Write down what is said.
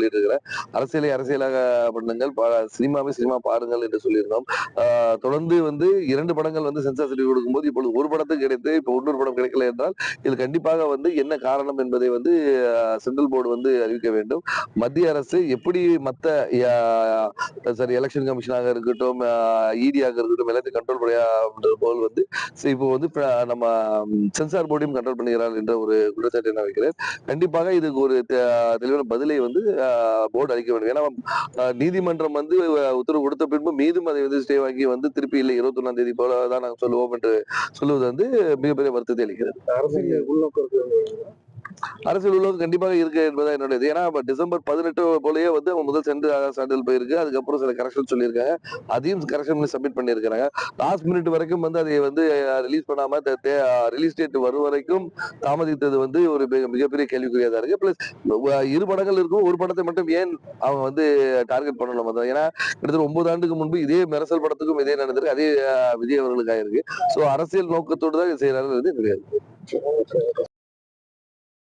சொல்லிட்டு இருக்கிறேன். அரசியலை அரசியலாக பண்ணுங்கள், சினிமாவை சினிமா பாருங்கள் என்று சொல்லியிருந்தோம். தொடர்ந்து வந்து 2 படங்கள் வந்து சென்சார் சர்டிபிகேட் கொடுக்கும்போது இப்பொழுது ஒரு படத்துக்கு கிடைத்து இப்போ இன்னொரு படம் கிடைக்கல என்றால் இது கண்டிப்பாக வந்து என்ன காரணம் என்பதை வந்து சென்ட்ரல் போர்டு வந்து அறிவிக்க வேண்டும். மத்திய அரசு எப்படி மத்த சரி எலெக்ஷன் கமிஷனாக இருக்கட்டும், இடியாக இருக்கட்டும் எல்லாத்தையும் கண்ட்ரோல் பண்ணுறது போல் வந்து இப்போ வந்து நம்ம சென்சார் போர்டையும் கண்ட்ரோல் பண்ணுகிறார் என்ற ஒரு குற்றச்சாட்டை நான் வைக்கிறேன். கண்டிப்பாக இதுக்கு ஒரு தெளிவான பதிலை வந்து போர்டு அளிக்க வேண்டும். ஏன்னா நீதிமன்றம் வந்து உத்தரவு கொடுத்த பின்பு மீதும் அதை வந்து ஸ்டே வாங்கி வந்து திருப்பி இல்லை 21ஆம் தேதி போல தான் நாங்கள் சொல்லுவோம் என்று சொல்லுவது வந்து மிகப்பெரிய வருத்தத்தை அளிக்கிறது. அரசியல் உள்நோக்கம் அரசியல் உலகம் கண்டிப்பாக இருக்கு என்பதா என்னுடைய ஏன்னா டிசம்பர் 18 போலயே வந்து அவங்க முதல் சென்று சான்றிதழ் போயிருக்கு. அதுக்கப்புறம் சில கரெக்ஷன் சொல்லியிருக்காங்க. அதையும் கரெக்ஷன் சப்மிட் பண்ணியிருக்காங்க. லாஸ்ட் மினிட் வரைக்கும் வந்து அதை வந்து ரிலீஸ் பண்ணாம ரிலீஸ் டேட் வரும் வரைக்கும் தாமதித்தது வந்து ஒரு மிகப்பெரிய கேள்விக்குறியா தான் இருக்கு. பிளஸ் 2 படங்கள் இருக்கும், ஒரு படத்தை மட்டும் ஏன் அவங்க வந்து டார்கெட் பண்ணணும்? ஏன்னா கிட்டத்தட்ட 9 ஆண்டுக்கு முன்பு இதே மெரசல் படத்துக்கும் இதே நடந்திருக்கு, அதே விஜய் அவர்களுக்கு ஆயிருக்கு. சோ அரசியல் நோக்கத்தோடு தான் செய்யறாரு கிடையாது.